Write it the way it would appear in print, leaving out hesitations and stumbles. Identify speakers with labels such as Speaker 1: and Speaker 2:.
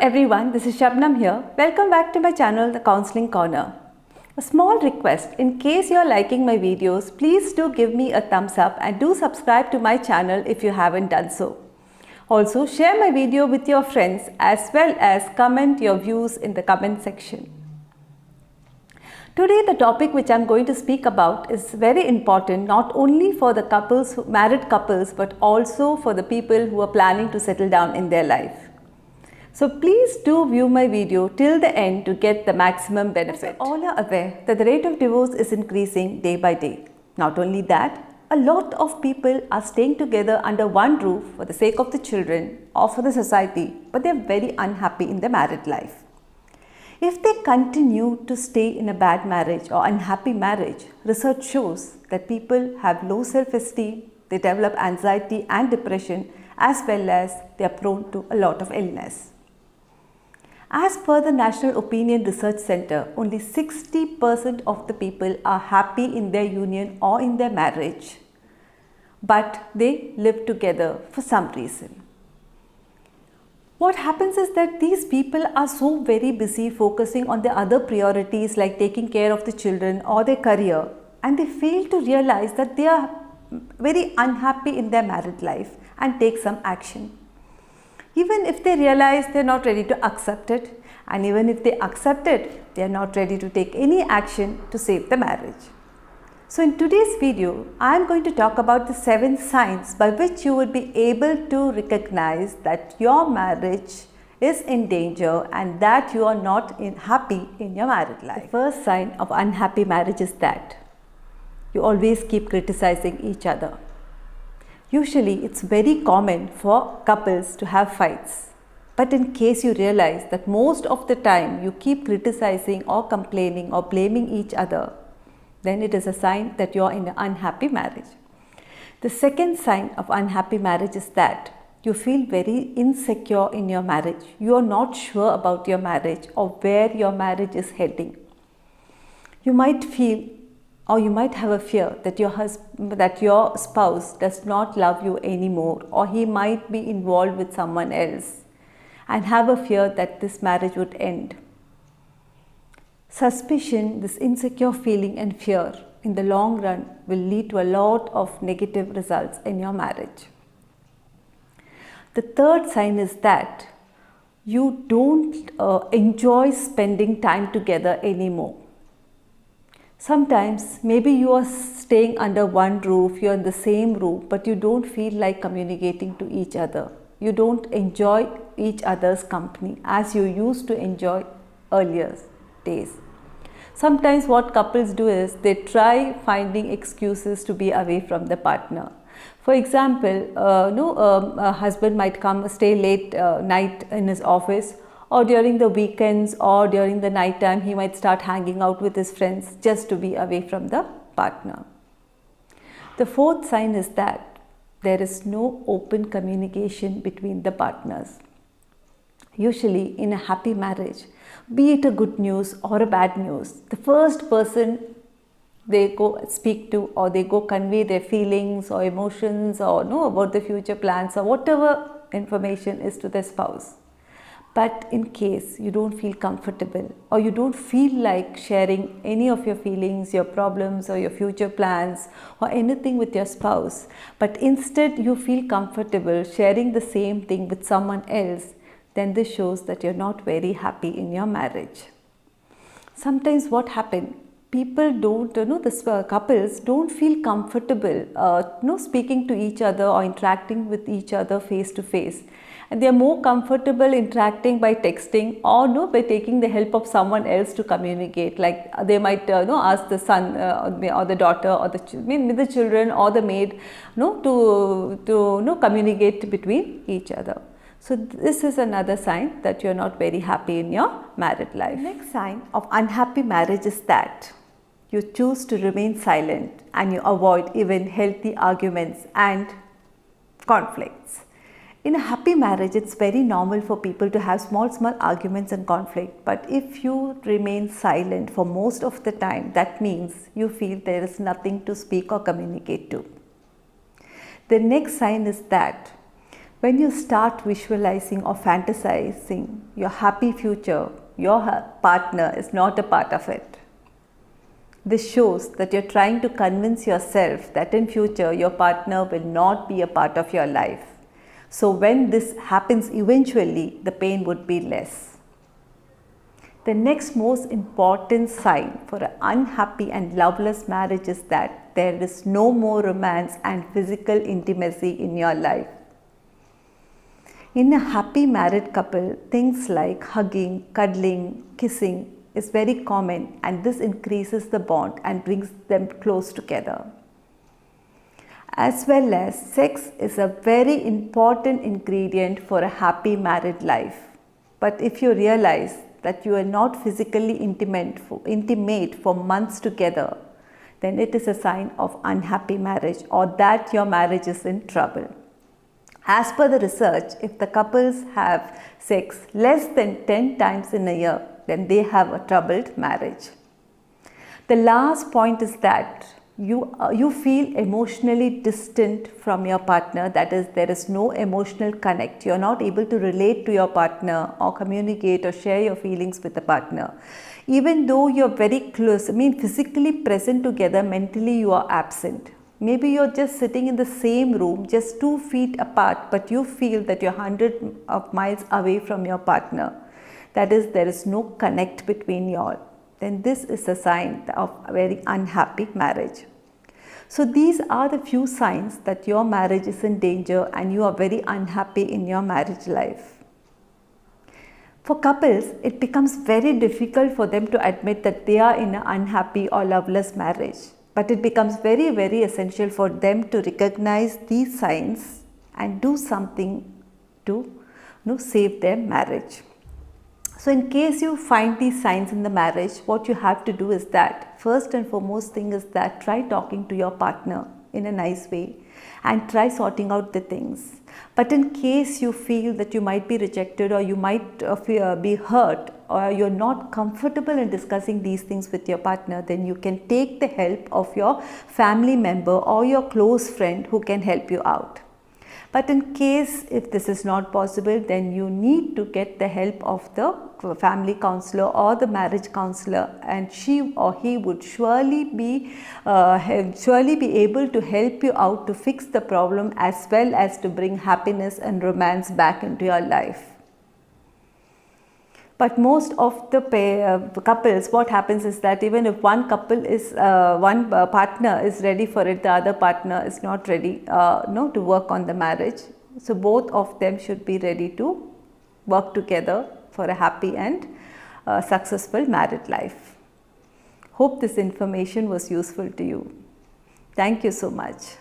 Speaker 1: everyone, this is Shabnam here. Welcome back to my channel, The Counseling Corner. A small request, in case you are liking my videos, please do give me a thumbs up and do subscribe to my channel if you haven't done so. Also, share my video with your friends as well as comment your views in the comment section. Today, the topic which I am going to speak about is very important not only for the married couples, but also for the people who are planning to settle down in their life. So please do view my video till the end to get the maximum benefit. All are aware that the rate of divorce is increasing day by day. Not only that, a lot of people are staying together under one roof for the sake of the children or for the society, but they are very unhappy in their married life. If they continue to stay in a bad marriage or unhappy marriage, research shows that people have low self-esteem, they develop anxiety and depression, as well as they are prone to a lot of illness. As per the National Opinion Research Center, only 60% of the people are happy in their union or in their marriage, but they live together for some reason. What happens is that these people are so very busy focusing on their other priorities like taking care of the children or their career, and they fail to realize that they are very unhappy in their married life and take some action. Even if they realize they are not ready to accept it, and even if they accept it, they are not ready to take any action to save the marriage. So in today's video, I am going to talk about the 7 signs by which you would be able to recognize that your marriage is in danger and that you are not happy in your married life. The first sign of unhappy marriage is that you always keep criticizing each other. Usually, it's very common for couples to have fights. But in case you realize that most of the time you keep criticizing or complaining or blaming each other, then it is a sign that you are in an unhappy marriage. The second sign of unhappy marriage is that you feel very insecure in your marriage. You are not sure about your marriage or where your marriage is heading. You might feel or you might have a fear that your spouse does not love you anymore, or he might be involved with someone else, and have a fear that this marriage would end. Suspicion, this insecure feeling and fear in the long run will lead to a lot of negative results in your marriage. The third sign is that you don't enjoy spending time together anymore. Sometimes maybe you are staying under one roof, you are in the same room, but you don't feel like communicating to each other. You don't enjoy each other's company as you used to enjoy earlier days. Sometimes what couples do is they try finding excuses to be away from the partner. For example, a husband might come stay late night in his office, or during the weekends or during the night time he might start hanging out with his friends just to be away from the partner. The fourth sign is that there is no open communication between the partners. Usually in a happy marriage, be it a good news or a bad news, the first person they go speak to or they go convey their feelings or emotions or know about the future plans or whatever information is to their spouse. But in case you don't feel comfortable or you don't feel like sharing any of your feelings, your problems or your future plans or anything with your spouse, but instead you feel comfortable sharing the same thing with someone else, then this shows that you're not very happy in your marriage. Sometimes what happens, people don't, couples don't feel comfortable speaking to each other or interacting with each other face to face. And they are more comfortable interacting by texting or by taking the help of someone else to communicate. Like they might ask the son or the daughter or the children or the maid to communicate between each other. So this is another sign that you are not very happy in your married life. The next sign of unhappy marriage is that you choose to remain silent and you avoid even healthy arguments and conflicts. In a happy marriage, it's very normal for people to have small arguments and conflict. But if you remain silent for most of the time, that means you feel there is nothing to speak or communicate to. The next sign is that When you start visualizing or fantasizing your happy future, your partner is not a part of it. This shows that you're trying to convince yourself that in future your partner will not be a part of your life. So when this happens eventually, the pain would be less. The next most important sign for an unhappy and loveless marriage is that there is no more romance and physical intimacy in your life. In a happy married couple, things like hugging, cuddling, kissing is very common, and this increases the bond and brings them close together. As well as sex is a very important ingredient for a happy married life. But if you realize that you are not physically intimate for months together, then it is a sign of unhappy marriage or that your marriage is in trouble. As per the research, if the couples have sex less than 10 times in a year, then they have a troubled marriage. The last point is that you feel emotionally distant from your partner. That is, there is no emotional connect. You are not able to relate to your partner or communicate or share your feelings with the partner. Even though you are very close, physically present together, mentally you are absent. Maybe you are just sitting in the same room, just 2 feet apart, but you feel that you are hundreds of miles away from your partner. That is, there is no connect between you all. Then this is a sign of a very unhappy marriage. So these are the few signs that your marriage is in danger and you are very unhappy in your marriage life. For couples, it becomes very difficult for them to admit that they are in an unhappy or loveless marriage. But it becomes very, very essential for them to recognize these signs and do something to save their marriage. So in case you find these signs in the marriage, what you have to do is that first and foremost thing is that try talking to your partner in a nice way and try sorting out the things. But in case you feel that you might be rejected or you might be hurt or you're not comfortable in discussing these things with your partner, then you can take the help of your family member or your close friend who can help you out. But in case if this is not possible, then you need to get the help of the family counselor or the marriage counselor, and she or he would surely be able to help you out to fix the problem as well as to bring happiness and romance back into your life. But most of the couples, what happens is that even if one couple is, one partner is ready for it, the other partner is not ready to work on the marriage. So both of them should be ready to work together for a happy and successful married life. Hope this information was useful to you. Thank you so much.